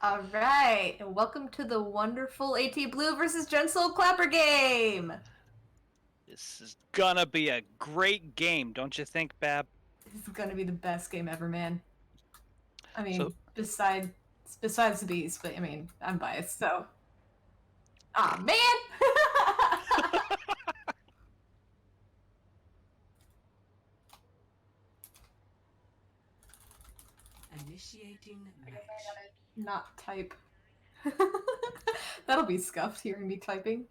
All right, and welcome to the wonderful AT Blue versus Jeonsol Clapper game. This is gonna be a great game, don't you think, Bab? This is gonna be the best game ever, man. I mean, So- besides the bees, but I mean, I'm biased, so. Aw, man! Initiating match. Not type. That'll be scuffed hearing me typing.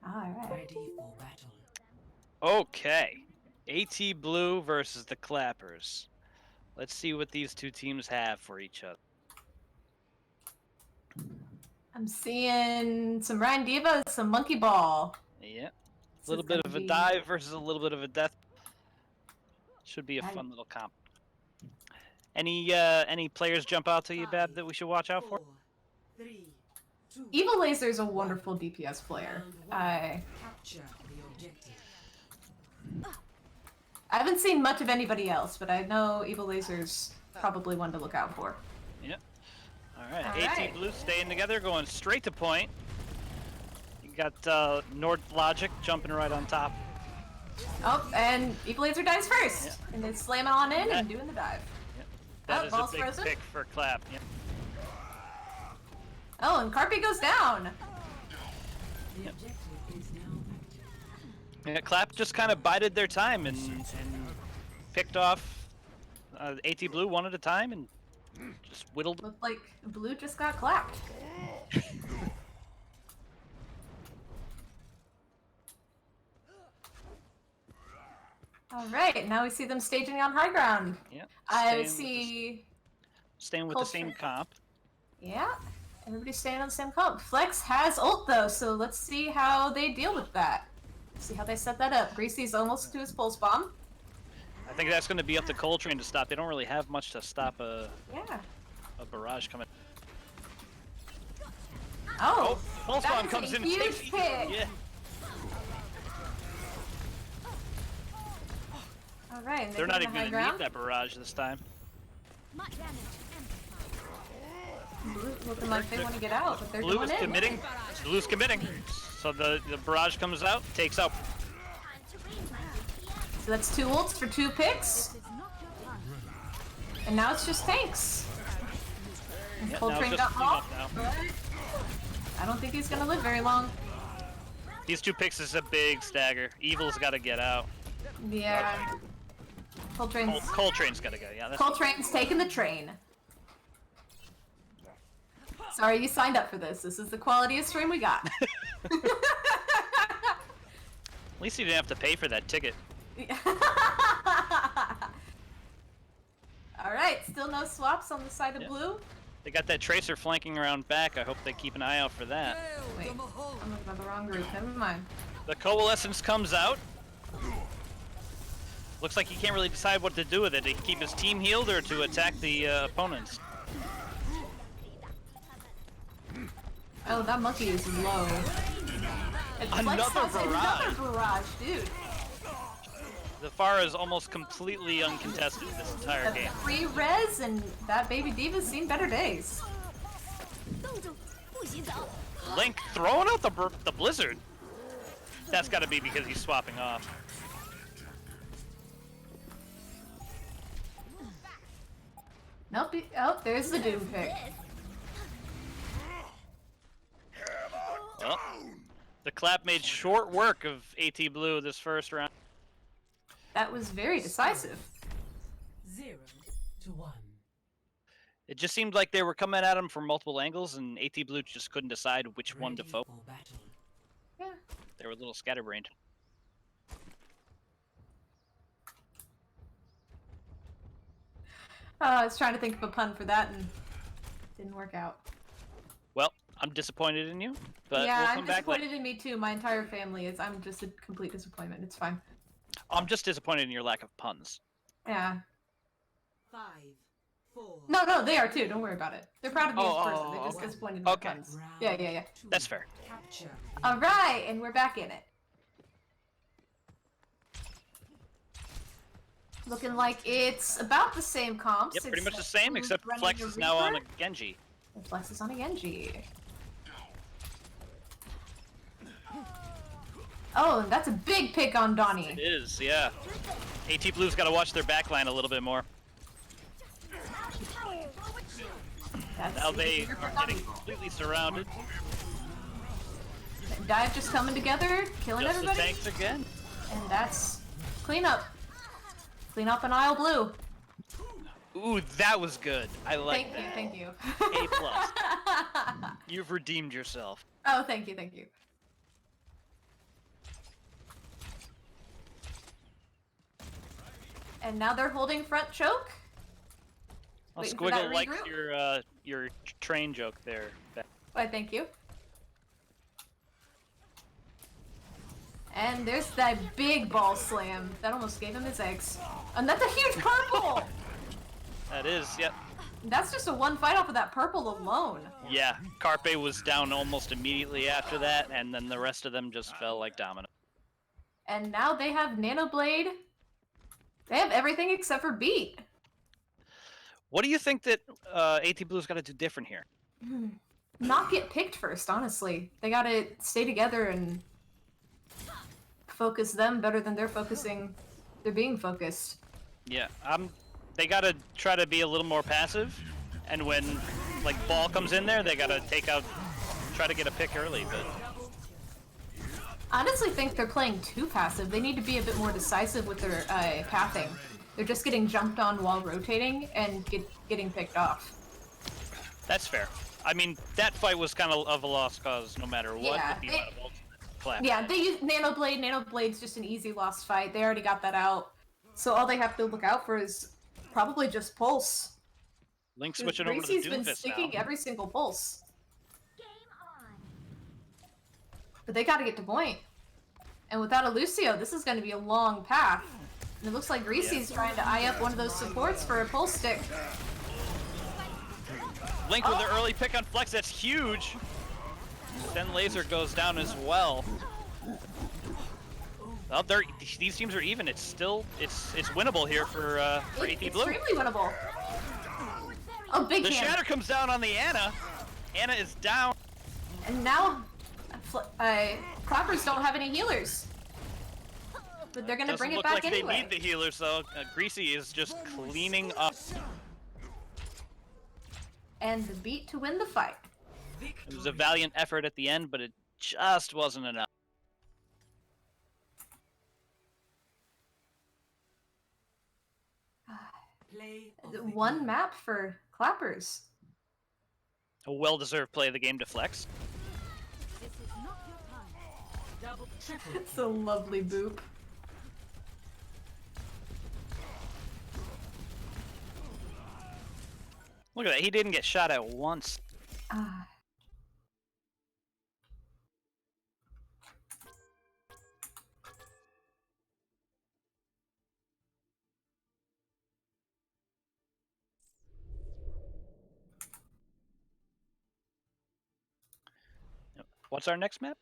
Alright. Ready for battle. Okay, AT Blue versus the Clappers. Let's see what these two teams have for each other. I'm seeing some Ryan Diva, some Monkey Ball. Yeah, a This little is bit gonna of a be- dive versus a little bit of a death. Should be a Right. fun little comp. Any players jump out to you, Bab, that we should watch out for? 4, 3, 2, Evil Laser's a wonderful DPS player. I capture the objective. haven't seen much of anybody else, but I know Evil Laser's probably one to look out for. Yeah. All right, All AT right. Blue staying together, going straight to point. You got North Logic jumping right on top. Oh, and Evil Laser dies first! Yeah. And then slamming on in Yeah. and doing the dive. That Oh, is a ball's big frozen? pick for Clap. Yeah. Oh, and Carpy goes down! The objective is now active. Yeah, Clap just kind of bided their time and picked off AT Blue one at a time and just whittled. Looked like Blue just got clapped. Alright, now we see them staging on high ground. Yeah. I staying with see... staying with the same Culture. comp. Yeah, everybody's staying on the same comp. Flex has ult though, so let's see how they deal with that. See how they set that up. Greasy's almost to his pulse bomb. I think that's going to be up to Coltrane to stop. They don't really have much to stop a Yeah. barrage coming. Oh, Pulse that bomb is comes a in. huge Takes hit. Yeah. All right, and They're not hitting even the going high to need that barrage this time. Blue looking like they want to get out, but they're Blue going is in. committing. Blue's committing. So the barrage comes out, takes out. So that's 2 ults for 2 picks. And now it's just tanks. And Yeah, now Coltrane it's just got cleanup off. now. I don't think he's gonna live very long. These 2 picks is a big stagger. Evil's got to get out. Yeah. Coltrane's Coltrane's got to go. Yeah, that's Coltrane's taking the train. Sorry, you signed up for this. This is the quality stream we got. At least you didn't have to pay for that ticket. Alright, still no swaps on the side of Yeah. Blue. They got that Tracer flanking around back. I hope they keep an eye out for that. Wait, I'm looking at the wrong group. Never mind. The Coalescence comes out. Looks like he can't really decide what to do with it. To keep his team healed or to attack the opponents. Oh, that monkey is low. And Flex Another has barrage. Another barrage, dude. The Pharah is almost completely uncontested this entire game. Free res, and that baby diva's seen better days. Link throwing out the Blizzard. That's got to be because he's swapping off. Nope. Oh, there's the Doom pick. Well, the Clap made short work of AT Blue this first round. That was very decisive. 0 to 1. It just seemed like they were coming at him from multiple angles, and AT Blue just couldn't decide which one to Ready focus. for battle. Yeah. They were a little scatterbrained. I was trying to think of a pun for that, and didn't work out. Well, I'm disappointed in you, but yeah, we'll I'm come back later. disappointed in me too. My entire family is. I'm just a complete disappointment. It's fine. I'm just disappointed in your lack of puns. Yeah. 5, 4. No, they are too. Don't worry about it. They're proud of me as a Oh, person. They're just okay. disappointed in my Okay. puns. Round Yeah. 2. That's fair. Capture. All right, and we're back in it. Looking like it's about the same comps. Yep, pretty much the except same, who's except running Flex the is now on a Reaper. Genji. And Flex is on a Genji. Oh, and that's a big pick on Donnie. It is, yeah. AT Blue's got to watch their backline a little bit more. That's Now a they bigger are pick on getting completely surrounded. Dive just coming together, killing Just the everybody. tanks again. And that's cleanup. Clean up an aisle blue. Ooh, that was good. I like that. Thank you. A plus. You've redeemed yourself. Oh, thank you. And now they're holding front choke. Well, Waiting for that Squiggle likes regroup. your train joke there. Why, thank you. And there's that big ball slam. That almost gave him his eggs. And that's a huge purple! That is, yep. That's just a one fight off of that purple alone. Yeah, Carpe was down almost immediately after that, and then the rest of them just fell like domino. And now they have Nano Blade. They have everything except for Beat. What do you think that AT Blue's got to do different here? Not get picked first, honestly. They gotta stay together and focus them better than they're being focused. Yeah, they got to try to be a little more passive, and when like ball comes in there, they got to try to get a pick early. But I honestly think they're playing too passive. They need to be a bit more decisive with their pathing. They're just getting jumped on while rotating and getting picked off. that's fair. I mean, that fight was kind of a lost cause, no matter what. Yeah, with the amount of ultimate clap. Yeah, they use Nano Blade. Nano Blade's just an easy lost fight. They already got that out. So all they have to look out for is probably just Pulse. Link switching over to the Gracie's been Doomfist sticking now. every single Pulse. But they gotta get to point. And without a Lucio, this is gonna be a long path. And it looks like Gracie's trying to eye up one of those supports for a Pulse stick. Link with the early pick on Flex, that's huge. Then Laser goes down as well. Well, these teams are even. It's still it's winnable here for AT Blue. Extremely winnable. Oh, big The hand. shatter comes down on the Ana. Ana is down. And now, Clappers don't have any healers. But they're gonna Doesn't bring it look back like anyway. they need the healers though. Greasy is just cleaning up. And the Beat to win the fight. It was a valiant effort at the end, but it just wasn't enough. Play of the One game. map for Clappers. A well-deserved play of the game to Flex. Double, triple. It's a lovely boop. Look at that, he didn't get shot at once. Ah. What's our next map?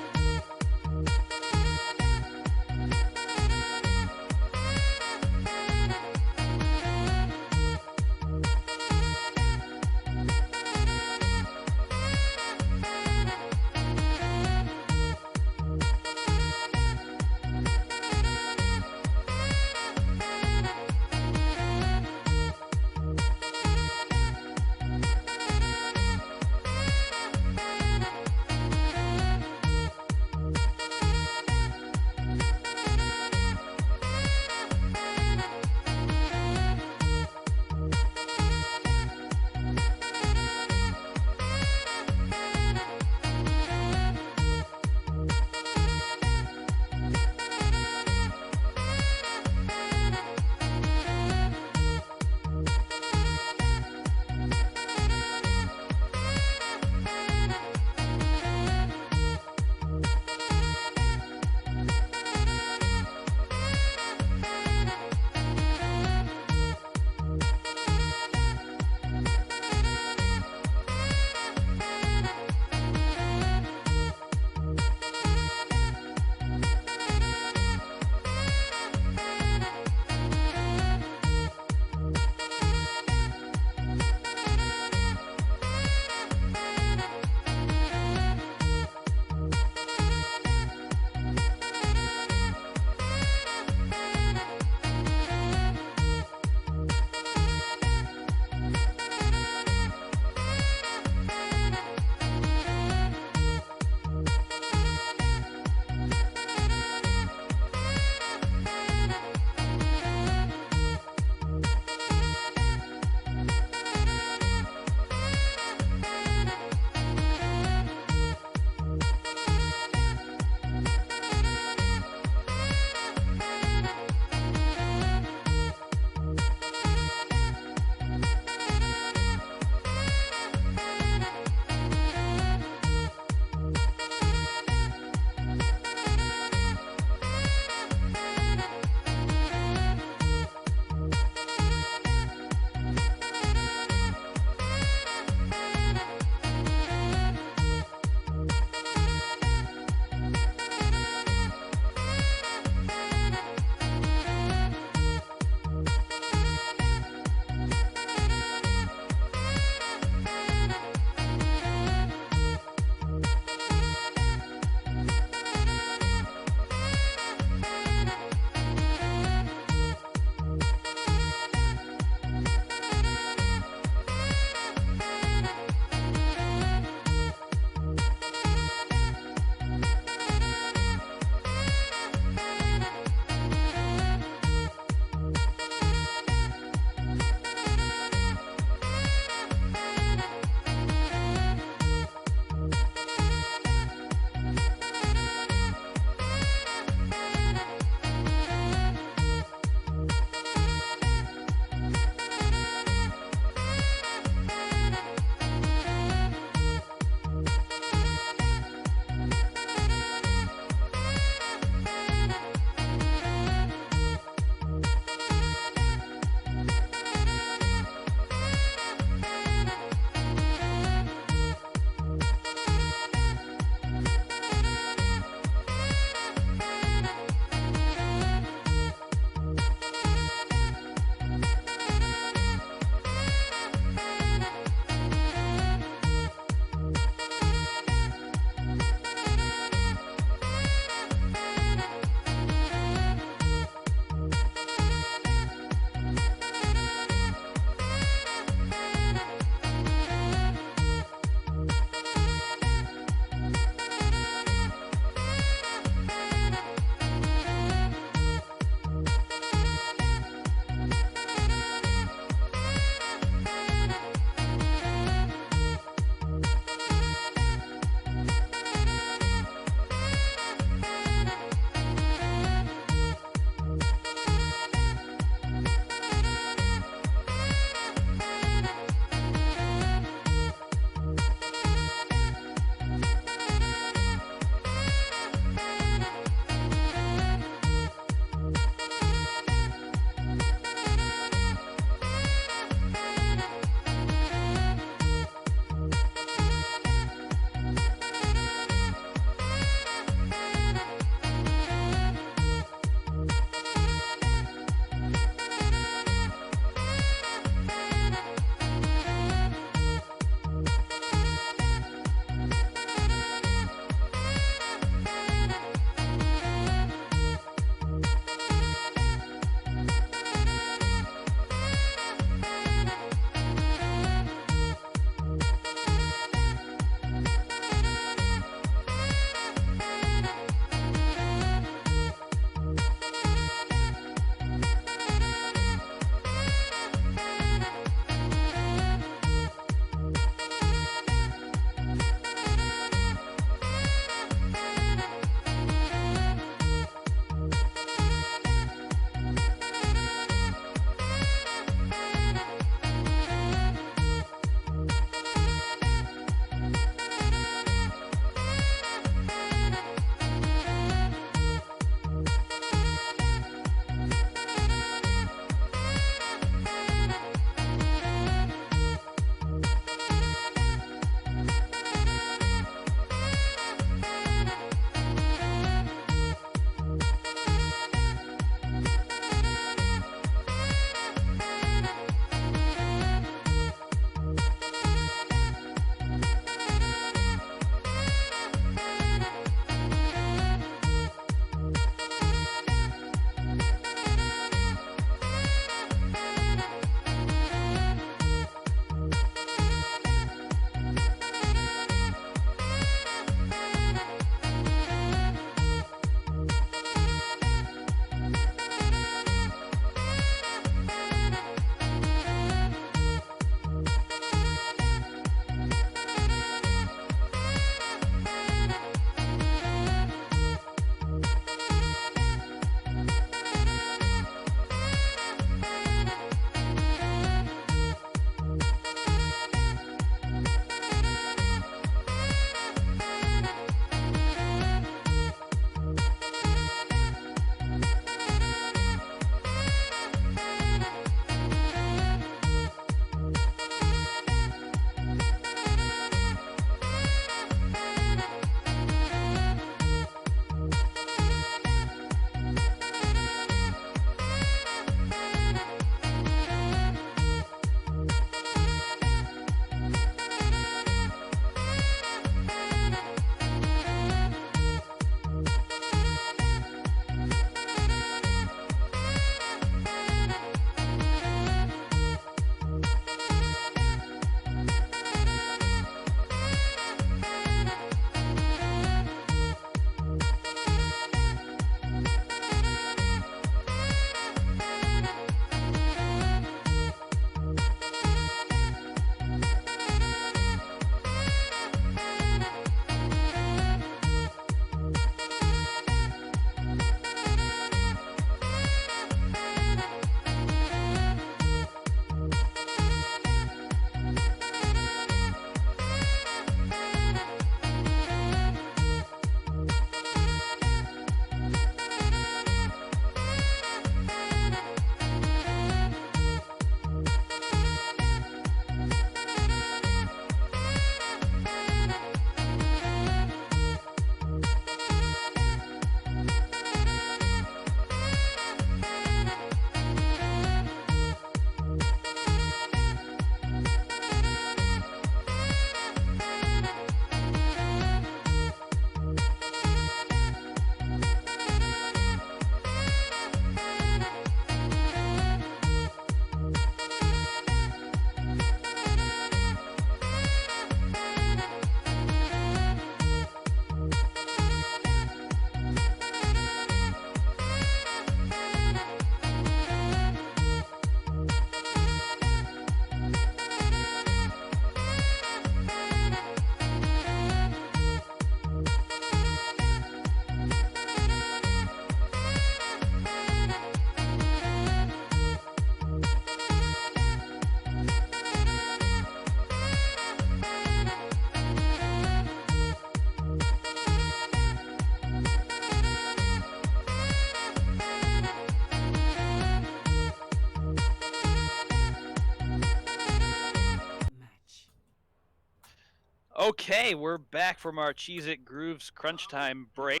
Okay, we're back from our Cheez-It Grooves Crunch Time break,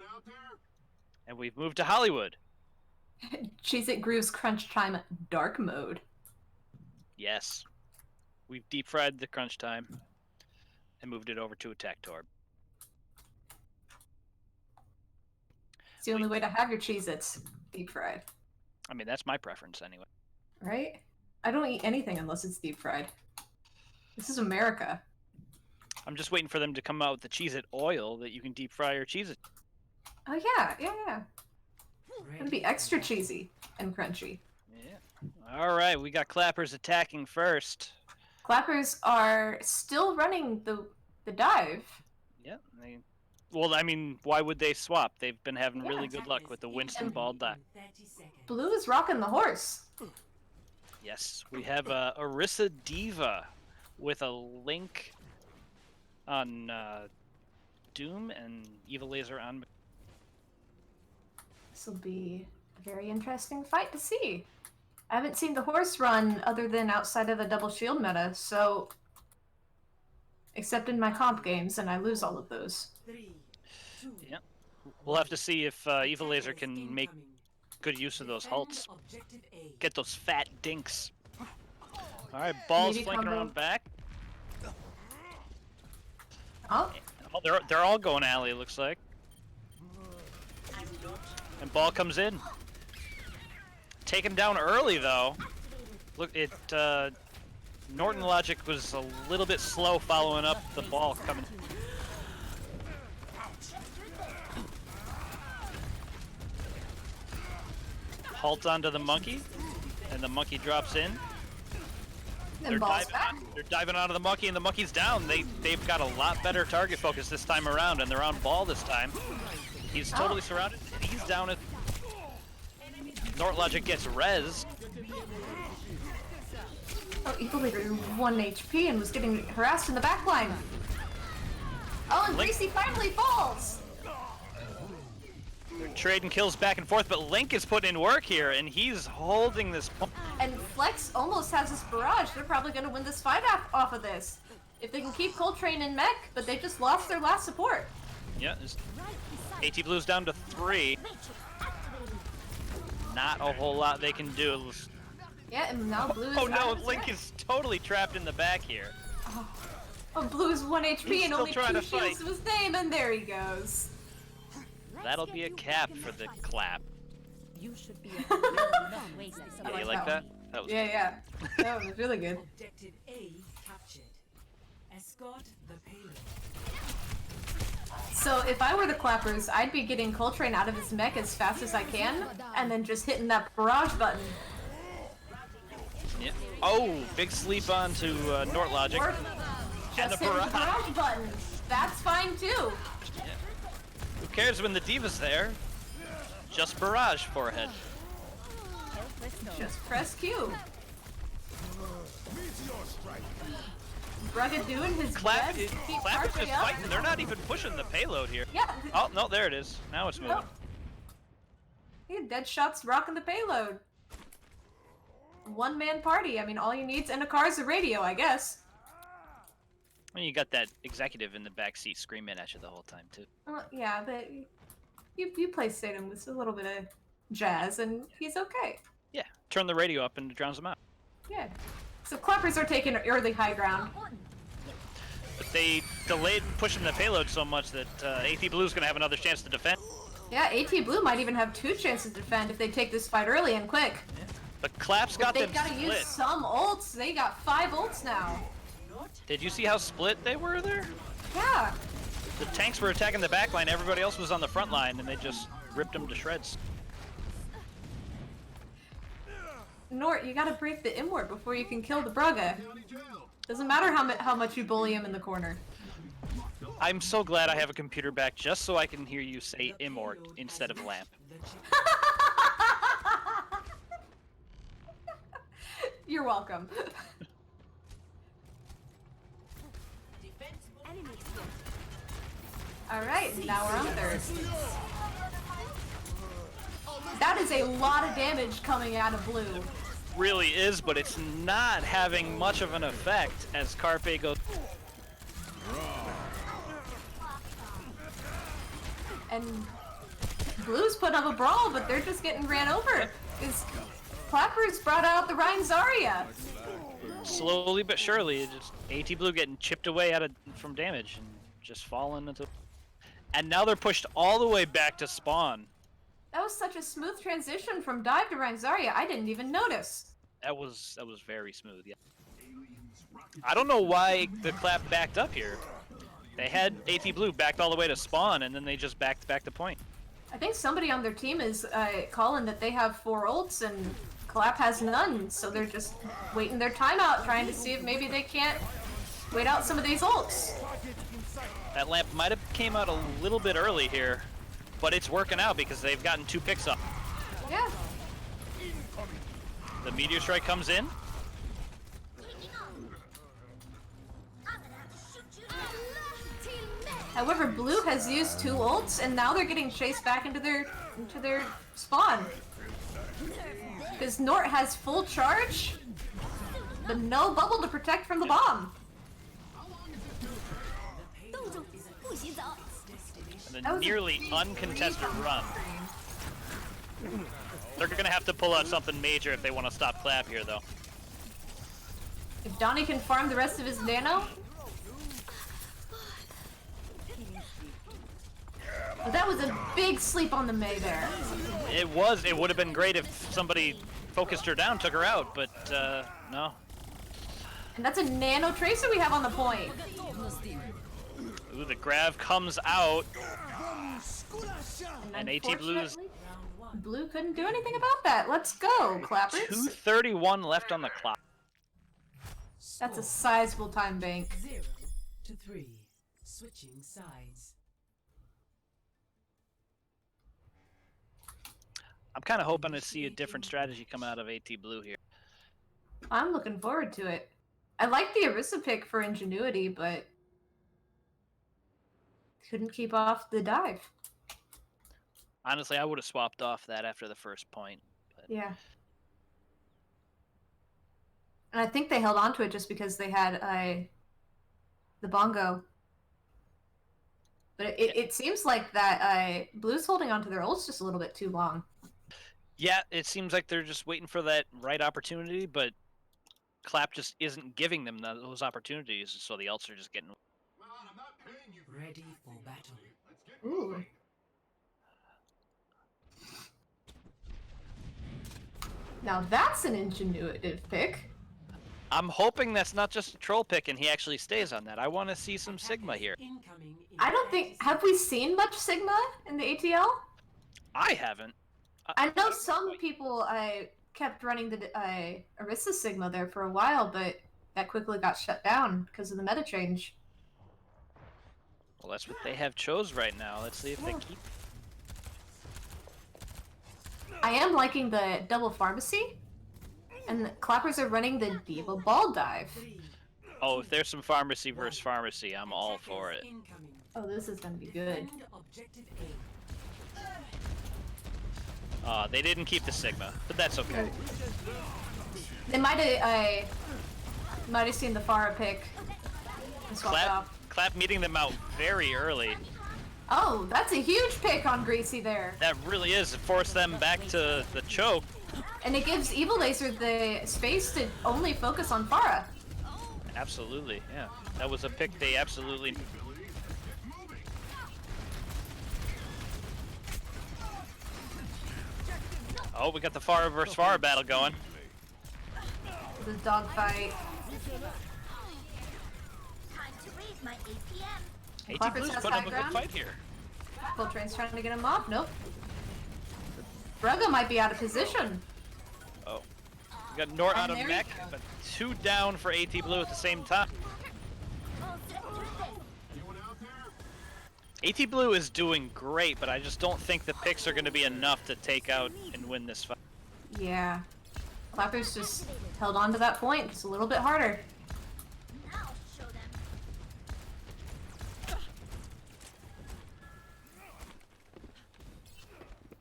and we've moved to Hollywood. Cheez-It Grooves Crunch Time Dark Mode. Yes, we've deep fried the Crunch Time and moved it over to Attack Torb. It's the only way to have your Cheez-Its deep fried. I mean, that's my preference anyway. Right? I don't eat anything unless it's deep fried. This is America. I'm just waiting for them to come out with the Cheez-It oil that you can deep fry your Cheez-It. Oh yeah. It'll be extra cheesy and crunchy. Yeah. All right, we got Clappers attacking first. Clappers are still running the dive. Yeah. Well, I mean, why would they swap? They've been having really good luck with the Winston ball dive. Blue is rocking the horse. Yes, we have Orisa Diva with a Link on Doom and Evil Laser on. This will be a very interesting fight to see. I haven't seen the horse run other than outside of the double shield meta, so except in my comp games, and I lose all of those. Yeah, we'll have to see if Evil Laser can make good use of those halts. Get those fat dinks. All right, Ball's flanking around back. Oh, they're all going alley, it looks like. And Ball comes in. Take him down early, though. Look, Norton Logic was a little bit slow following up the ball coming. Halt onto the monkey, and the monkey drops in. and Ball's back. They're diving onto the monkey, and the monkey's down. They've got a lot better target focus this time around, and they're on Ball this time. He's totally surrounded. He's down at. Norton Logic gets res. Oh, Evil Leader 1 HP and was getting harassed in the backline. Oh, and Link. Greasy finally falls! They're trading kills back and forth, but Link is putting in work here, and he's holding this. And Flex almost has this barrage. They're probably going to win this fight off of this. If they can keep Coltrane and Mech, but they just lost their last support. Yeah, AT Blue's down to 3. Not a whole lot they can do. Yeah, and now Blue is Oh no, out of his Link way. is totally trapped in the back here. Oh, Blue's 1 HP He's and still only 2 trying to shields fight. to his name, and there he goes. That'll be a cap for the clap. You should be Yeah, you like that? That was Yeah. That was really good. Objective A captured. Escort the payload. So if I were the Clappers, I'd be getting Coltrane out of his mech as fast as I can, and then just hitting that barrage button. Yeah. Oh, big sleep onto Nort Logic. Or And just the hitting barrage. the barrage button. That's fine too. Who cares when the Diva's there? Just barrage forehead. Just press Q. Brugga doing his Clap best to keep Clap is Parkway just up. fighting. They're not even pushing the payload here. Yeah. Oh, no, there it is. Now it's moving. Oh. Yeah, dead shots rocking the payload. One-man party. I mean, all you need's in a car is a radio, I guess. Well, you got that executive in the back seat screaming at you the whole time, too. Yeah, but you play Satan with a little bit of jazz, and he's okay. Yeah, turn the radio up and it drowns them out. Yeah. So Clappers are taking early high ground. But they delayed pushing the payload so much that AT Blue's going to have another chance to defend. Yeah, AT Blue might even have 2 chances to defend if they take this fight early and quick. But Clap's But got them they've got to split. use some ults. They got 5 ults now. Did you see how split they were there? Yeah. The tanks were attacking the back line, everybody else was on the front line, and they just ripped them to shreds. Nort, you gotta break the Immort before you can kill the Brugga. Doesn't matter how much you bully him in the corner. I'm so glad I have a computer back just so I can hear you say Immort instead of Lamp. You're welcome. Alright, now we're on third. That is a lot of damage coming out of Blue. Really is, but it's not having much of an effect as Carpe goes. And Blue's put up a brawl, but they're just getting ran over. Because Clappers brought out the Ryan Zarya. Slowly but surely, just AT Blue getting chipped away from damage and just falling into. And now they're pushed all the way back to spawn. That was such a smooth transition from dive to Ryan Zarya. I didn't even notice. That was very smooth. Yeah. I don't know why the Clap backed up here. They had AT Blue backed all the way to spawn, and then they just backed back to point. I think somebody on their team is calling that they have 4 ults and Clap has none, so they're just waiting their time out, trying to see if maybe they can't wait out some of these ults. That lamp might have came out a little bit early here, but it's working out because they've gotten 2 picks up. Yeah. The Meteor Strike comes in. However, Blue has used 2 ults, and now they're getting chased back into their spawn. Because Nort has full charge, but no bubble to protect from the bomb. And a nearly uncontested run. They're gonna have to pull out something major if they want to stop Clap here, though. If Donnie can farm the rest of his nano. But that was a big sleep on the Mei there. It was. It would have been great if somebody focused her down, took her out, but no. And that's a nano tracer we have on the point. Ooh, the grab comes out. And AT Blue's Blue couldn't do anything about that. Let's go, Clappers. 2:31 left on the clock. That's a sizable time bank. 0 to 3. Switching sides. I'm kind of hoping to see a different strategy come out of AT Blue here. I'm looking forward to it. I like the Orisa pick for ingenuity, but couldn't keep off the dive. Honestly, I would have swapped off that after the first point. But... Yeah. And I think they held on to it just because they had the bongo. But it seems like that Blue's holding on to their ults just a little bit too long. Yeah, it seems like they're just waiting for that right opportunity, but Clap just isn't giving them those opportunities, so the ults are just getting... Ready for battle. Ooh. Now that's an ingenuitive pick. I'm hoping that's not just a troll pick and he actually stays on that. I want to see some Sigma here. I don't think... Have we seen much Sigma in the ATL? I haven't. I know some people kept running the Orisa Sigma there for a while, but that quickly got shut down because of the meta change. Well, that's what they have chose right now. Let's see if they keep... I am liking the double pharmacy, and the Clappers are running the Diva Ball Dive. Oh, if there's some pharmacy versus pharmacy, I'm all for it. Oh, this is gonna be good. They didn't keep the Sigma, but that's okay. They might have seen the Pharah pick and swapped off. Clap meeting them out very early. Oh, that's a huge pick on Greasy there. That really is. It forced them back to the choke. And it gives Evil Laser the space to only focus on Pharah. Absolutely, yeah. That was a pick they absolutely... Oh, we got the Pharah versus Pharah battle going. The dogfight. AT Blue's putting up a good fight here. Coltrane's trying to get him off. Nope. Brugga might be out of position. Oh. We got Nort out of there mech, but 2 down for AT Blue at the same time. AT Blue is doing great, but I just don't think the picks are going to be enough to take out and win this fight. Yeah. Clappers just held on to that point just a little bit harder.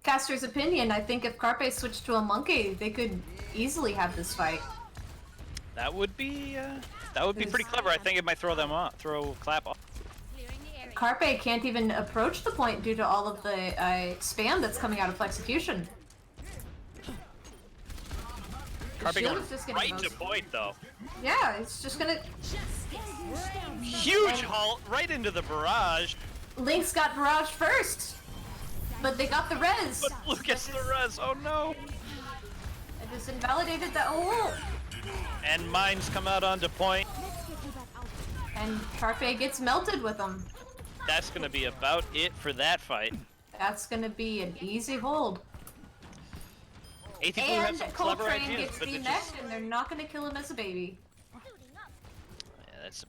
Caster's opinion, I think if Carpe switched to a monkey, they could easily have this fight. That would be pretty clever. I think it might throw them off, throw Clap off. Carpe can't even approach the point due to all of the spam that's coming out of Flexecution. Carpe shield going is just getting right to most- point, though. Yeah, it's just gonna... Huge halt right into the barrage. Lynx got barrage first! But they got the res! But Blue gets the res. Oh no! It just invalidated that ult! And mines come out onto point. And Carpe gets melted with them. That's gonna be about it for that fight. That's gonna be an easy hold. AT Blue has And some clever Coltrane ideas, gets but it demeched just... and they're not gonna kill him as a baby. Yeah, that's...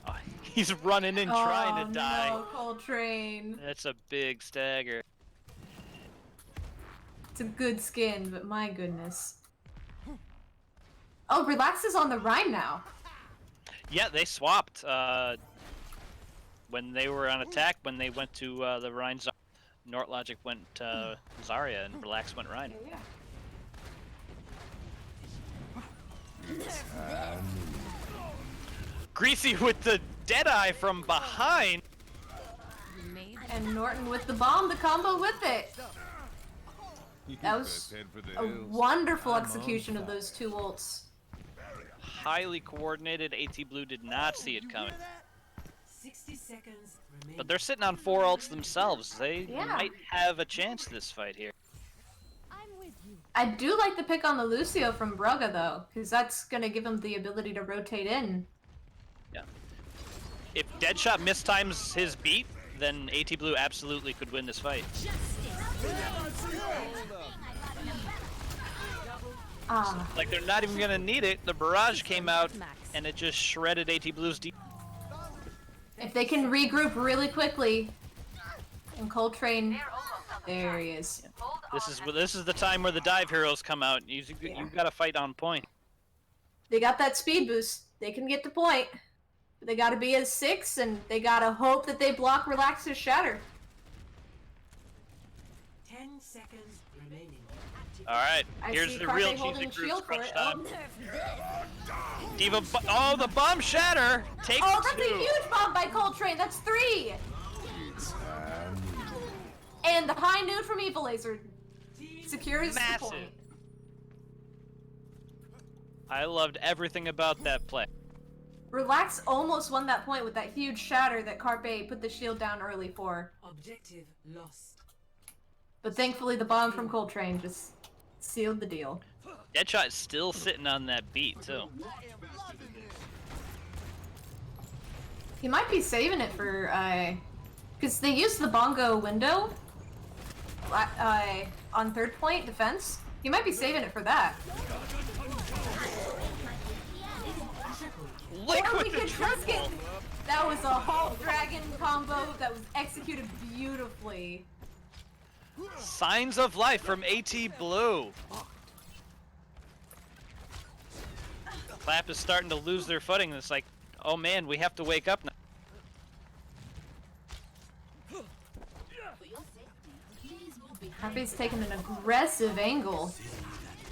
Oh, he's running and trying to die. No, Coltrane. That's a big stagger. It's a good skin, but my goodness. Oh, Relax is on the Rhine now. Yeah, they swapped when they were on attack. When they went to the Rhine, Nortlogic went Zarya, and Relax went Rhine. Yeah. Greasy with the Deadeye from behind. And Norton with the bomb, the combo with it. That was a wonderful execution of those two ults. Highly coordinated. AT Blue did not see it coming. 60 seconds remaining. But they're sitting on 4 ults themselves. They Yeah. might have a chance this fight here. I do like the pick on the Lucio from Braga though, because that's gonna give him the ability to rotate in. Yeah. If Deadshot mistimes his beat, then AT Blue absolutely could win this fight. Ah, Like, they're not even gonna need it. The barrage came out, and it just shredded AT Blue's deep. if they can regroup really quickly, and Coltrane, there he is. This is the time where the dive heroes come out. You gotta fight on point. They got that speed boost. They can get to point. But they gotta be at 6, and they gotta hope that they block Relax's Shatter. 10 seconds remaining. All right, I here's see the Carpe real holding cheesy groups shield for crunch it. time. Diva, oh, the bomb shatter takes Oh, that's 2. a huge bomb by Coltrane. That's 3. And the high noon from Evil Laser secures the Massive. point. I loved everything about that play. Relax almost won that point with that huge shatter that Carpe put the shield down early for. Objective lost. But thankfully the bomb from Coltrane just sealed the deal. Deadshot is still sitting on that beat too. He might be saving it for, because they used the bongo window on 3rd point defense. He might be saving it for that. Lick Or with we the could risk it. triple. That was a Hulk Dragon combo that was executed beautifully. Signs of life from AT Blue. Clap is starting to lose their footing. It's like, oh man, we have to wake up now. Carpe's taking an aggressive angle.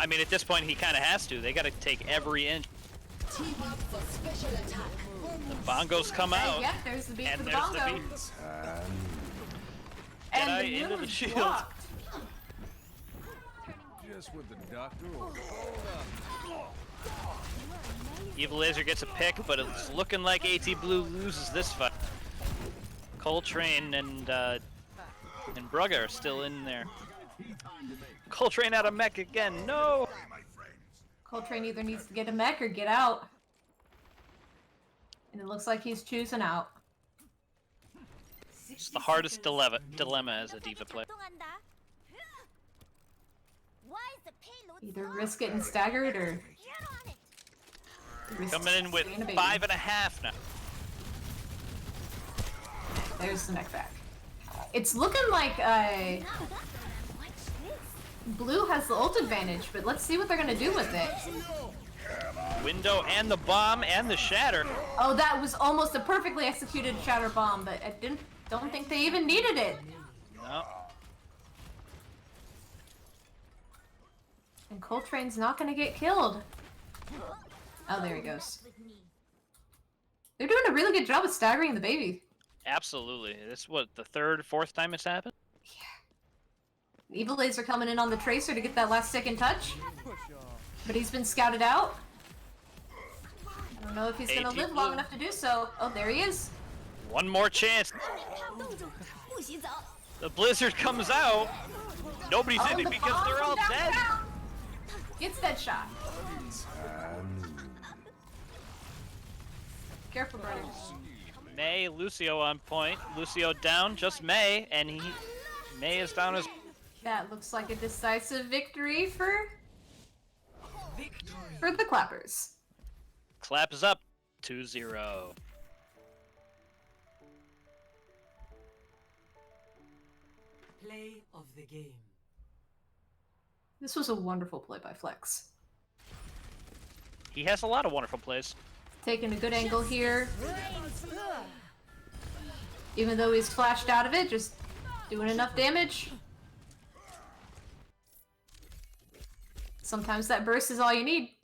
I mean, at this point, he kind of has to. They got to take every inch. The bongos come out. Yep, there's the beat And for the there's the bongo. beat. And Deadeye the into noon the was shield. blocked. Just with the doctor. Evil Laser gets a pick, but it's looking like AT Blue loses this fight. Coltrane and Braga are still in there. Coltrane out of mech again. No. Coltrane either needs to get a mech or get out. And it looks like he's choosing out. It's the hardest dilemma as a diva player. Either risk getting staggered or risk Coming in with staying a baby. 5.5 now. There's the mech back. It's looking like Blue has the ult advantage, but let's see what they're gonna do with it. Window and the bomb and the shatter. Oh, that was almost a perfectly executed shatter bomb, but I don't think they even needed it. No. And Coltrane's not gonna get killed. Oh, there he goes. They're doing a really good job of staggering the baby. Absolutely. This is what, the third, fourth time it's happened? Evil Laser coming in on the Tracer to get that last second touch. But he's been scouted out. I don't know if he's gonna AT live long enough to do so. Oh, there he is. One more chance. The blizzard comes out. Nobody's in it the because bomb they're all down, dead. down. Gets that shot. Careful, brother. May, Lucio on point. Lucio down, just May, and May is down as... That looks like a decisive victory for the Clappers. Clap is up, 2-0. Play of the game. This was a wonderful play by Flex. He has a lot of wonderful plays. Taking a good angle here. Even though he's flashed out of it, just doing enough damage. Sometimes that burst is all you need.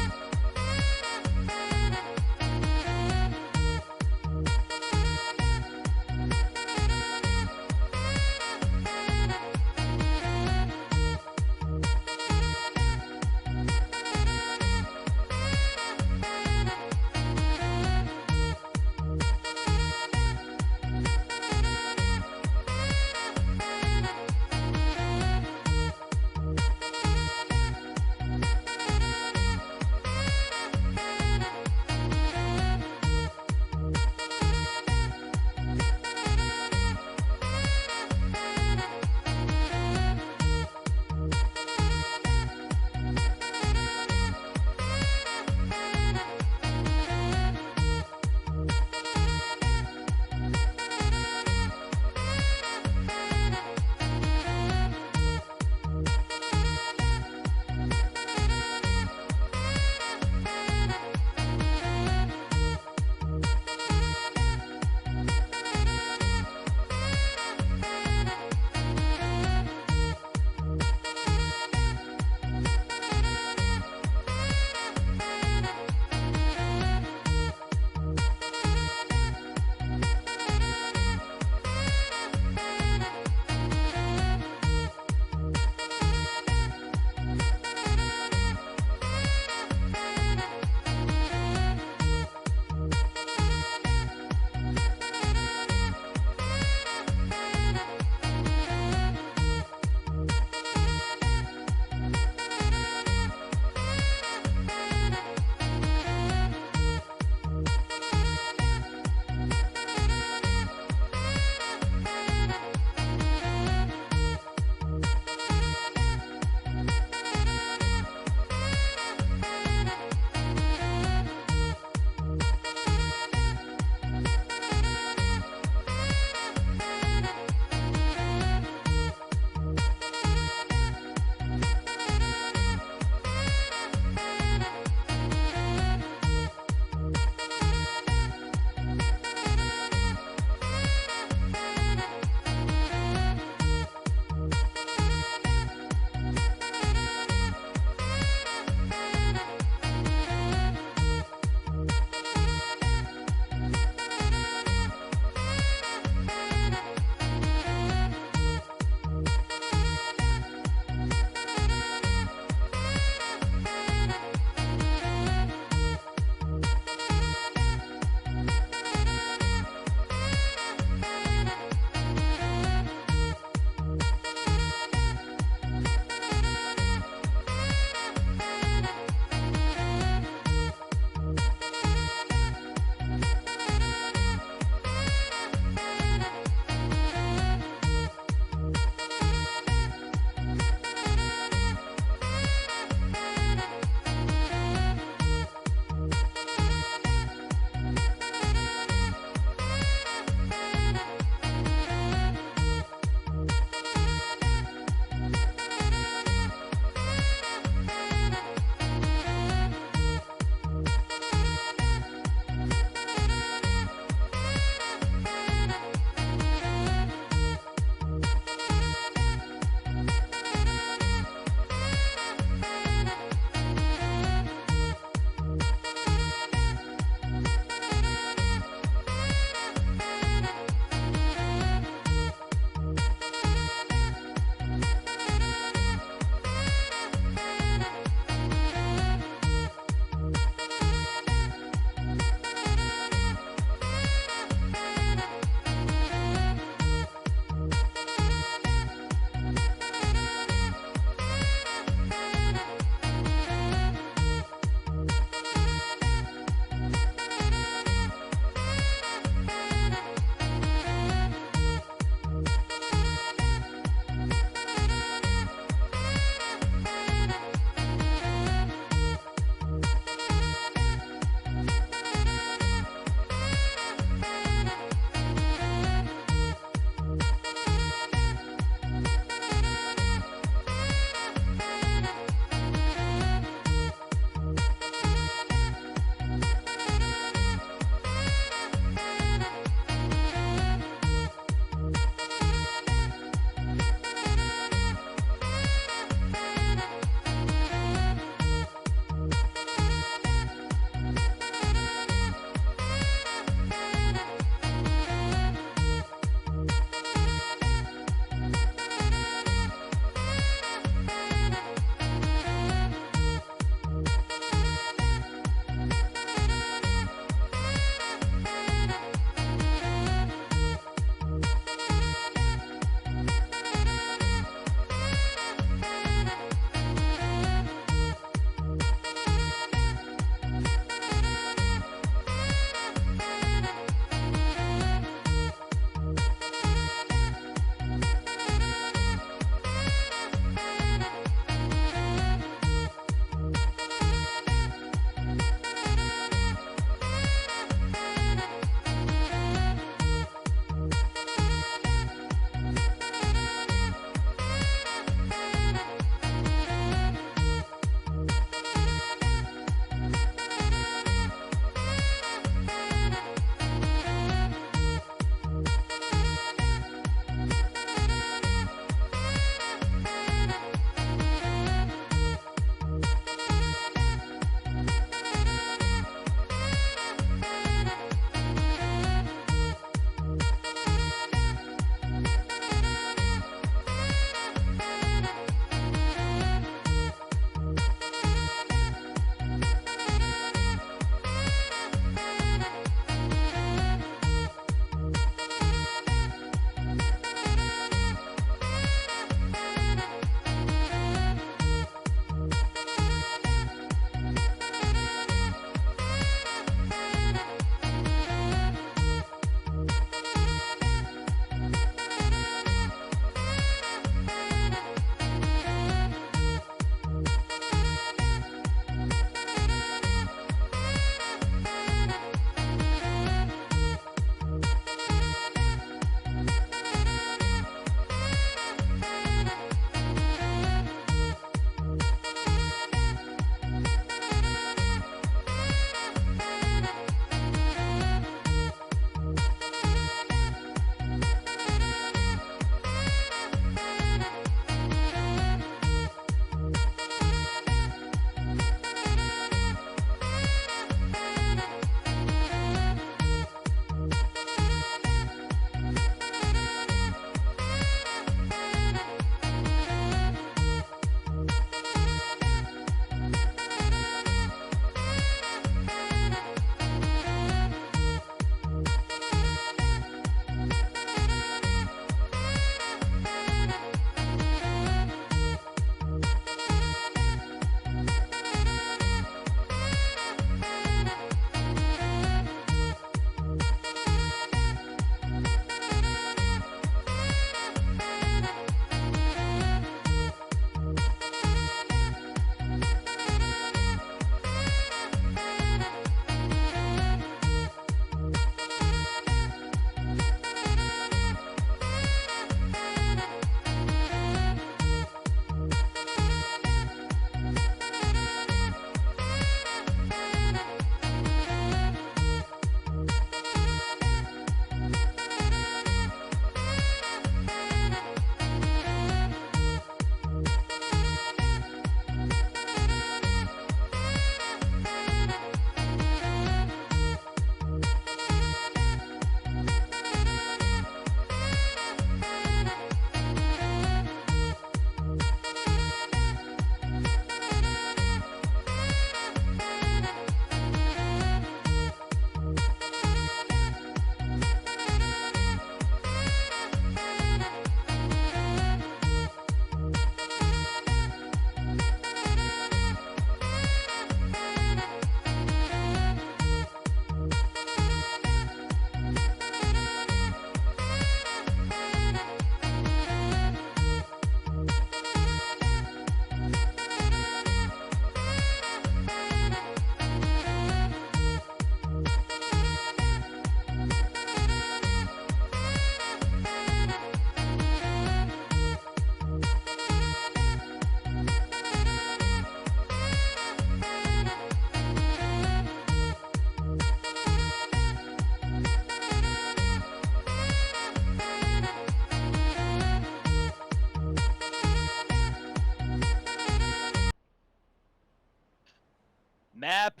Map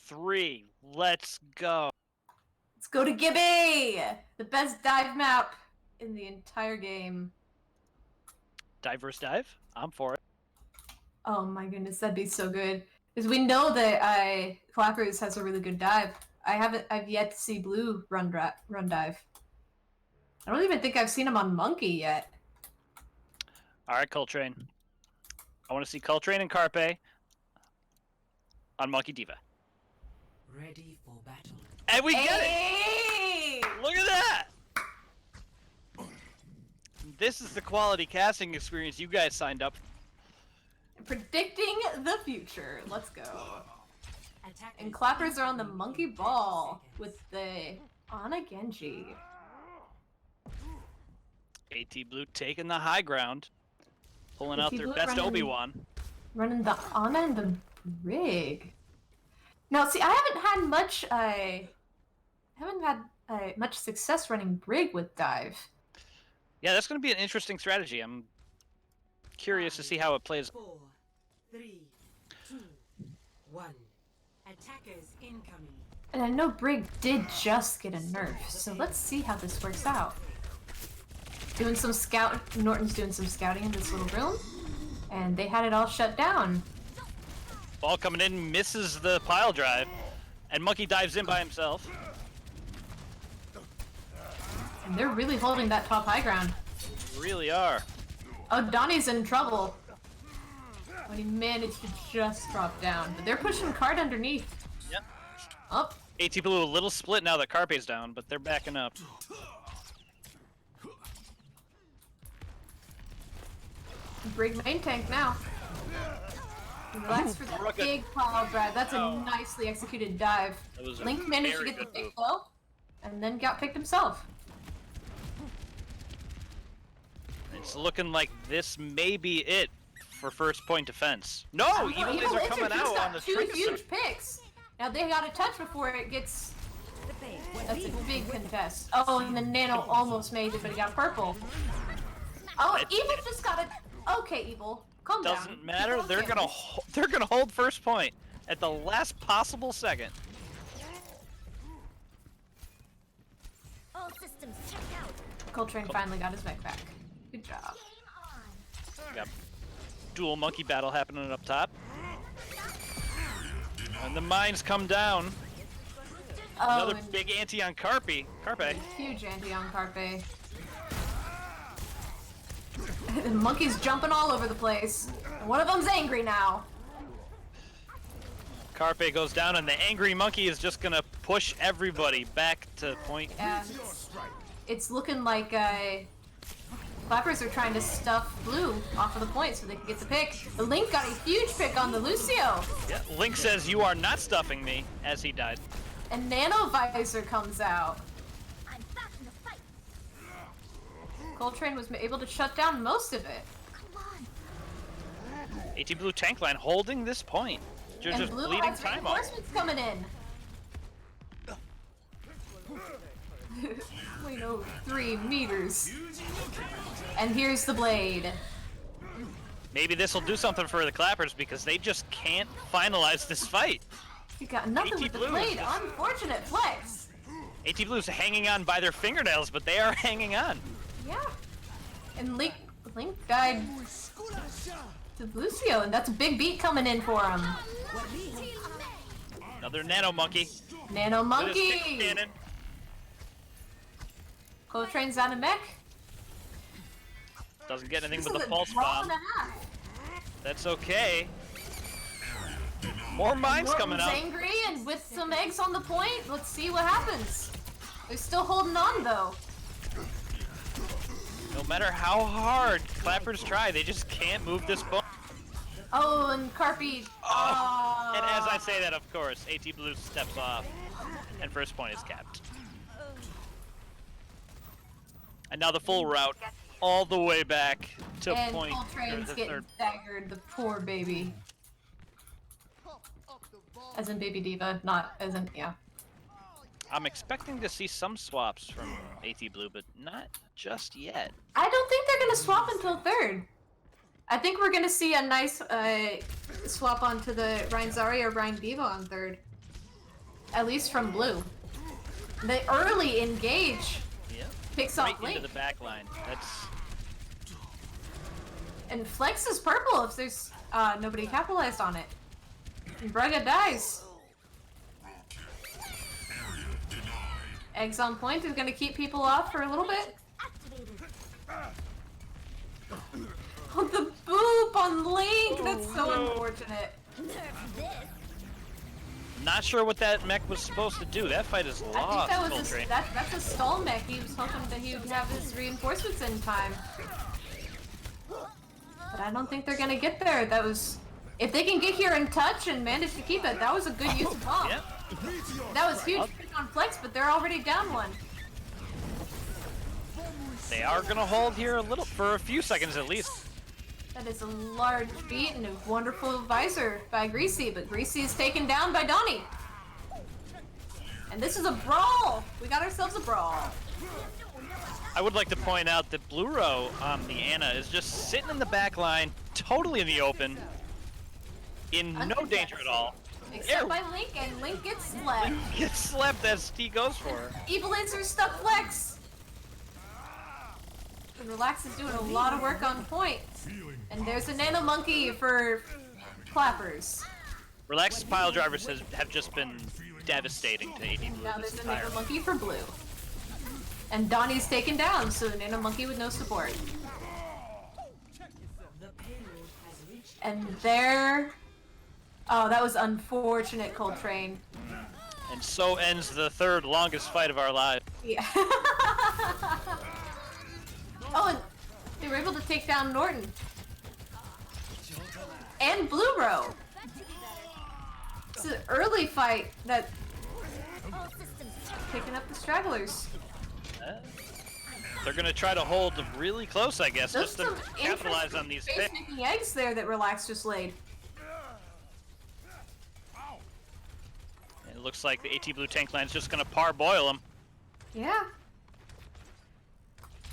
3. Let's go. Let's go to Gibby! The best dive map in the entire game. Dive versus dive? I'm for it. Oh my goodness, that'd be so good. Because we know that Clappers has a really good dive. I've yet to see Blue run dive. I don't even think I've seen him on Monkey yet. Alright, Coltrane. I want to see Coltrane and Carpe on Monkey Diva. Ready for battle. And we get Hey! it! Look at that! This is the quality casting experience you guys signed up for. Predicting the future. Let's go. Attackers And Clappers are on the incoming Monkey in 30 Ball seconds. with the Ana Genji. AT Blue taking the high ground. Pulling out AT their Blue best running- Obi-Wan. Running the Ana and the Brig. Now, see, I haven't had much success running Brig with dive. Yeah, that's going to be an interesting strategy. I'm curious to see how it plays. 4, 3, 2, 1. Attackers incoming. And I know Brig did just get a nerf, so let's see how this works out. Doing some Norton's doing some scouting in this little room, and they had it all shut down. Ball coming in, misses the pile drive, and Monkey dives in by himself. And they're really holding that top high ground. Really are. Oh, Donnie's in trouble. But he managed to just drop down. But they're pushing Card underneath. Yep. Up. AT Blue a little split now that Carpe's down, but they're backing up. Brig main tank now. Relax for that Rocket. big pile drive. That's a Oh. nicely executed dive. That was a Link managed to very get the good pick move. though, and then got picked himself. It's looking like this may be it for first point defense. No, Oh, Evil Days Evil are Lizard coming just out got on the two Trickster. huge picks. Now they got to touch before it gets. That's a big contest. Oh, and the Nano almost made it, but he got purple. Oh, It's- Evil just got a. Okay, Evil, calm down. Doesn't matter. People They're don't gonna care. they're gonna hold first point at the last possible second. All systems checked out. Coltrane finally got his mech back. Good job. Got dual monkey battle happening up top, and the mines come down. Oh, Another and big ante on Carpe. huge anti on Carpe. The monkey's jumping all over the place. And one of them's angry now. Carpe goes down, and the angry monkey is just gonna push everybody back to point. Yeah, it's looking like Clappers are trying to stuff Blue off of the point so they can get the pick. The Link got a huge pick on the Lucio. Yeah, Link says, "You are not stuffing me," as he died. And Nano Visor comes out. I'm back in the fight. Coltrane was able to shut down most of it. Come on. AT Blue tank line holding this point. They're And just Blue bleeding has time off. reinforcements coming in. We know 3 meters. And here's the blade. Maybe this will do something for the Clappers because they just can't finalize this fight. You got nothing AT with the Blue is blade. just- Unfortunate flex. AT Blue's hanging on by their fingernails, but they are hanging on. Yeah. And Link died to Lucio, and that's a big beat coming in for him. Another Nano Monkey. Nano With his Monkey! kick cannon. Coltrane's on a mech. Doesn't get anything This but is the a pulse draw bomb. and a half. That's okay. More mines coming Norton's out. angry and with some eggs on the point. Let's see what happens. They're still holding on though. No matter how hard Clappers try, they just can't move this bone. Oh, and Carpe. Oh. And as I say that, of course, AT Blue steps off, and first point is capped. And now the full route, all the way back to And point. Coltrane's the getting third. daggered, the poor baby. As in Baby Diva, not as in, yeah. I'm expecting to see some swaps from AT Blue, but not just yet. I don't think they're gonna swap until third. I think we're gonna see a nice swap onto the Rein Zarya or Rein Diva on third. At least from blue. The early engage Yeah. picks Right off Link. into the back line. That's And Flex is purple if there's nobody capitalized on it. And Braga dies. Eggs on point is gonna keep people off for a little bit. Activated. Oh, the boop on Link! That's so no. unfortunate. Nerf this. not sure what that mech was supposed to do. That fight is I lost. think that was Coltrane. that's a stall mech. He was hoping that he would have his reinforcements in time. But I don't think they're gonna get there. That was... If they can get here in touch and manage to keep it, that was a good use of bomb. Yeah. That was huge on Flex, but they're already down one. They are gonna hold here a little for a few seconds at least. That is a large beat and a wonderful visor by Greasy, but Greasy is taken down by Donnie. And this is a brawl! We got ourselves a brawl. I would like to point out that Blue Row on the Ana is just sitting in the back line, totally in the open, in no danger at all. Except by Link, and Link gets slept. Gets slept as he goes for her. Evil Answer stuck Flex! And Relax is doing a lot of work on point. And there's a Nano Monkey for Clappers. Relaxed pile drivers have just been devastating to AD Blue Now this there's a entire. Nano Monkey for Blue. And Donnie's taken down, so the Nano Monkey with no support. The payload has reached And there... Oh, that was unfortunate, Coltrane. And so ends the third longest fight of our lives. Yeah. Oh, and they were able to take down Norton. And Blue Row. It's an early fight that All systems checked. picking up the stragglers. They're gonna try to hold really close, I guess, Those just to some capitalize on these picks. face-making eggs there that Relax just laid. It looks like the AT Blue tank line's just gonna parboil them. Yeah.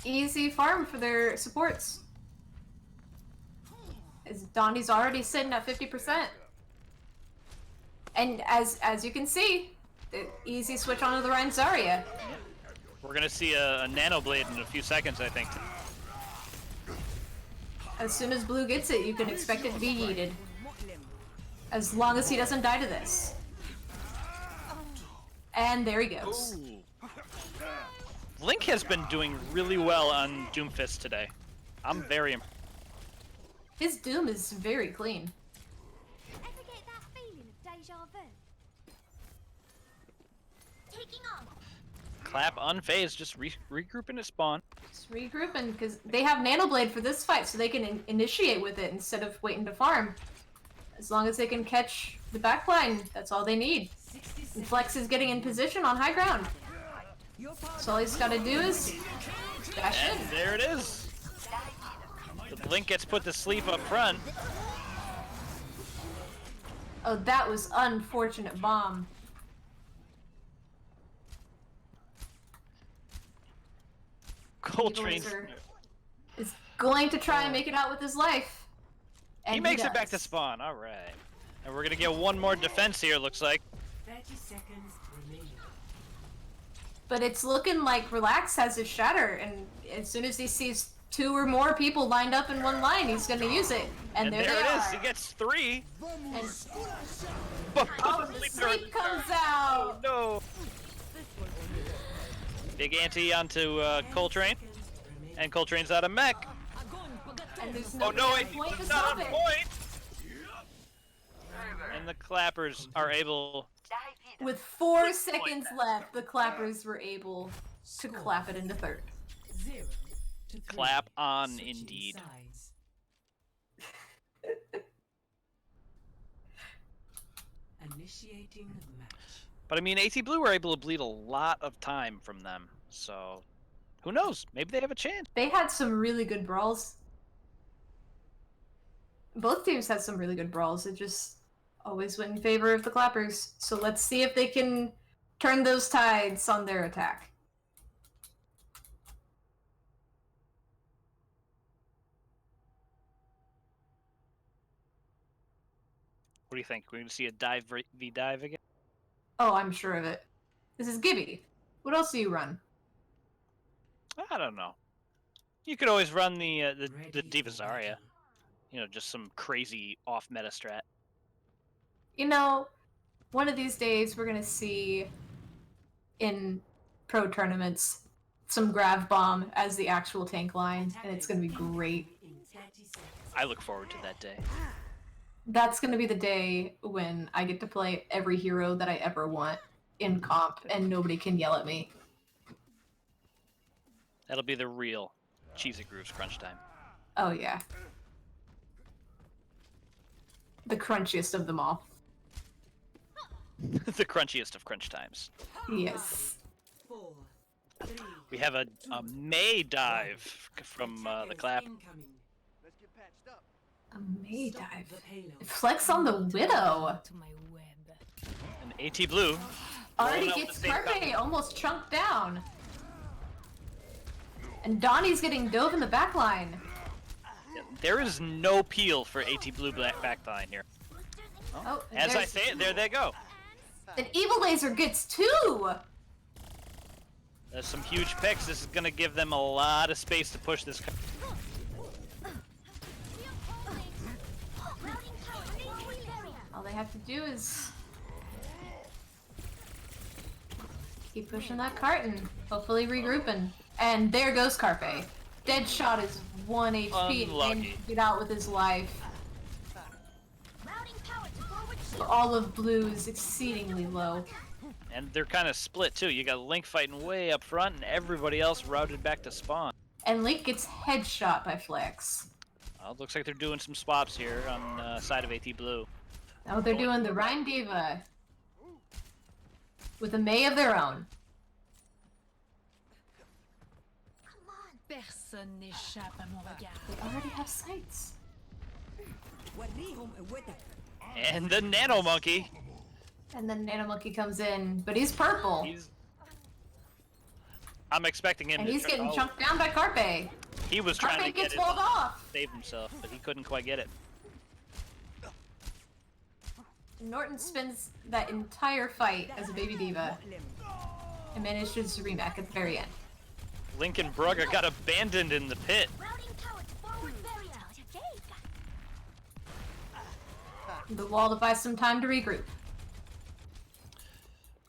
Easy farm for their supports. As Donnie's already sitting at 50%. And as you can see, the easy switch onto the Rein Zarya. We're gonna see a Nano Blade in a few seconds, I think. As soon as Blue gets it, you can expect it to be yeeted. As long as he doesn't die to this. And there he goes. Link has been doing really well on Doomfist today. I'm very impressed. His Doom is very clean. Ever get that feeling of deja vu? Taking on. Clap unfazed, just regrouping at spawn. Just regrouping, because they have Nano Blade for this fight, so they can initiate with it instead of waiting to farm. As long as they can catch the backline, that's all they need. 60 And seconds. Flex is getting in position on high ground. So all he's got to do is dash And in. there it is. The Link gets put to sleep up front. Oh, that was unfortunate bomb. Coltrane. Laser is going to try and make it out with his life. And He makes it back to does. spawn. All right. And we're gonna get one more defense here. Looks like. 30 seconds remaining. But it's looking like Relax has his shatter, and as soon as he sees two or more people lined up in one line, he's gonna use it. And, there there they it is. are. He gets 3. And But oh, the sleep comes out. No. Big ante onto Coltrane, Seconds remaining. and Coltrane's out of mech. And there's Oh nobody no, on it's point to not stop on it. point. And the clappers are able. With 4 seconds left, the clappers were able to Score. clap it into third. 0 to 3. Clap on, Switching indeed. sides. Initiating match. But I mean, AT Blue were able to bleed a lot of time from them, so who knows? Maybe they have a chance. They had some really good brawls. Both teams had some really good brawls. It just always went in favor of the clappers. So let's see if they can turn those tides on their attack. What do you think? We're gonna see a dive v dive again? Oh, I'm sure of it. This is Gibby. What else do you run? I don't know. You could always run the Ready Diva for Zarya. battle. You know, just some crazy off meta strat. You know, one of these days we're gonna see in pro tournaments some Grav Bomb as the actual tank line, and it's gonna be great. In 30 seconds. I look forward to that day. That's gonna be the day when I get to play every hero that I ever want in comp, and nobody can yell at me. That'll be the real Cheesy Grooves crunch time. Oh yeah. The crunchiest of them all. The crunchiest of crunch times. Yes. 4, 3, We have a May dive from the attackers clap. incoming. A May Stop dive. the payload. Flex on the Widow. To my web. And AT Blue Already rolling out gets the same Carpe combo. almost chunked down. And Donnie's getting dove in the backline. There is no peel for AT Blue backline here. Oh, and As I there's- say it, there they go. An Evil Laser gets two! There's some huge picks. This is going to give them a lot of space to push this. All they have to do is keep pushing that carton. Hopefully regrouping. And there goes Carpe. Dead shot is 1 HP and Unlucky. get out with his life. All of blue is exceedingly low. And they're kind of split too. You got Link fighting way up front and everybody else routed back to spawn. And Link gets headshot by Flex. Well, it looks like they're doing some swaps here on the side of AT Blue. Oh, they're doing the Rhine Diva with a May of their own. Personne n'échappe à mon regard. They already have sights. And the Nano Monkey. And then Nano Monkey comes in, but he's purple. I'm expecting him And to he's try- getting oh, chunked down by Carpe. He was trying to Carpe get gets it walled off. save himself, but he couldn't quite get it. Norton spends that entire fight as a baby diva and manages to remake at the very end. Link and Brugger got abandoned in the pit. The wall to buy some time to regroup.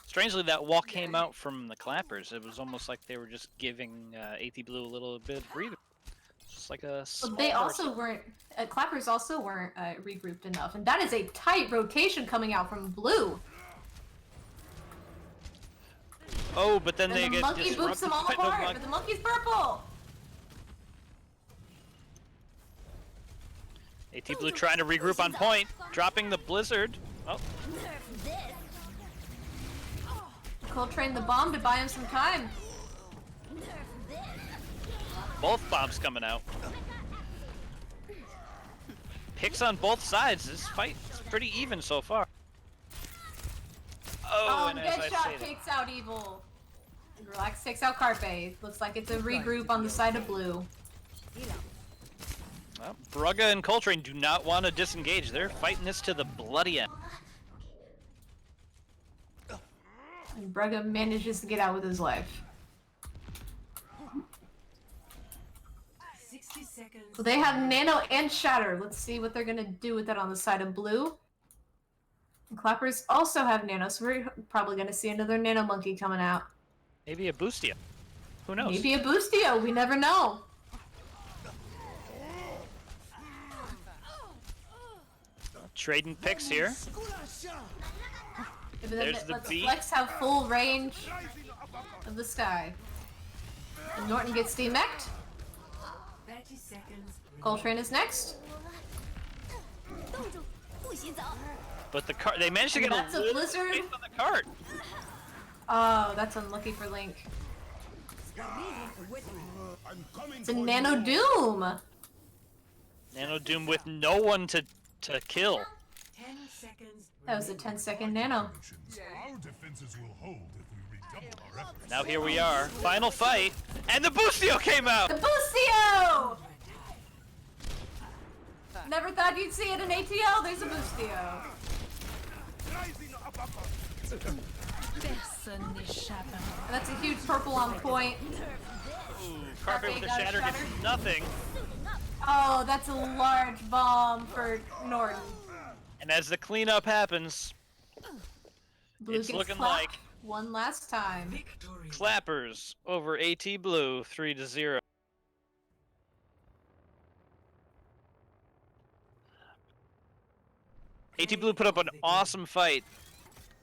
Strangely, that wall came out from the clappers. It was almost like they were just giving AT Blue a little bit of breathing. Just like a small But they also morsel. weren't. Clappers also weren't regrouped enough, and that is a tight rotation coming out from blue. Oh, but then And they the get monkey boops disrupted them all by the apart, monkey. but the monkey's purple. AT Blue trying to regroup on point, dropping the blizzard. Oh, Coltrane the bomb to buy him some time. both bombs coming out. Picks on both sides. This fight is pretty even so far. Oh, and as I Deadshot say that, takes out Evil. And Relax takes out Carpe. Looks like it's a regroup on the side of blue. well, Brugga and Coltrane do not want to disengage. They're fighting this to the bloody end. And Brugga manages to get out with his life. 60 seconds. So they have Nano and Shatter. Let's see what they're gonna do with that on the side of blue. And Clappers also have Nano, so we're probably gonna see another Nano Monkey coming out. Maybe a Boostia. Who knows? Maybe a Boostio, we never know. Trading picks here. But then There's the let's B. Flex have full range of the sky. And Norton gets demeched. 30 seconds. Coltrane is next. But the cart, they managed to And get that's a little blizzard? space on the cart. Oh, that's unlucky for Link. It's a Nano Doom. Nano Doom with no one to kill. 10 seconds. That was a 10-second Nano. Our defenses will hold if we redouble our efforts. Now here we are, final fight, and the Boostio came out! The Boostio! Never thought you'd see it in ATL, there's a Boostio. Personne n'échappe à mon That's a huge purple on point. Ooh, Carpet with a got shatter gets shattered. nothing. Oh, that's a large bomb for Norton. And as the cleanup happens, Blue it's gets looking clapped like one last time. Victory. Clappers over AT Blue 3-0. AT Blue put up an awesome fight,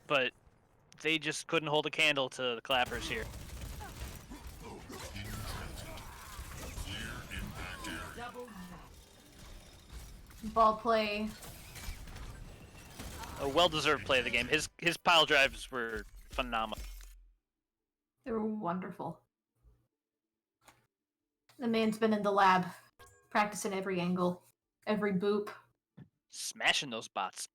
but they just couldn't hold a candle to the Clappers here. Double Ball play. A well-deserved play of the game. His pile drives were phenomenal. They were wonderful. The man's been in the lab, practicing every angle, every boop. Smashing those bots.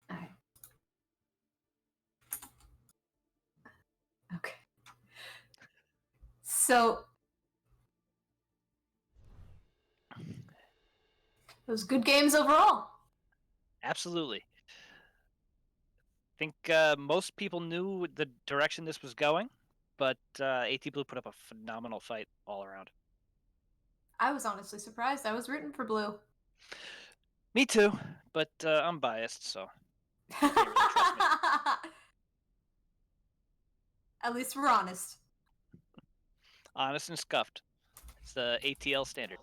Alright. Okay. So it was good games overall. Absolutely. I think most people knew the direction this was going, but AT Blue put up a phenomenal fight all around. I was honestly surprised. I was rooting for Blue. Me too, but I'm biased, so can't really trust me. At least we're honest. Honest and scuffed. It's the ATL standard.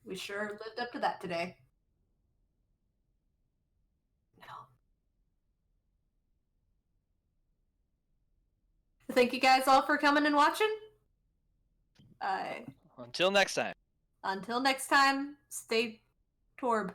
We sure lived up to that today. No. Thank you guys all for coming and watching. Until next time. Until next time, stay Torb.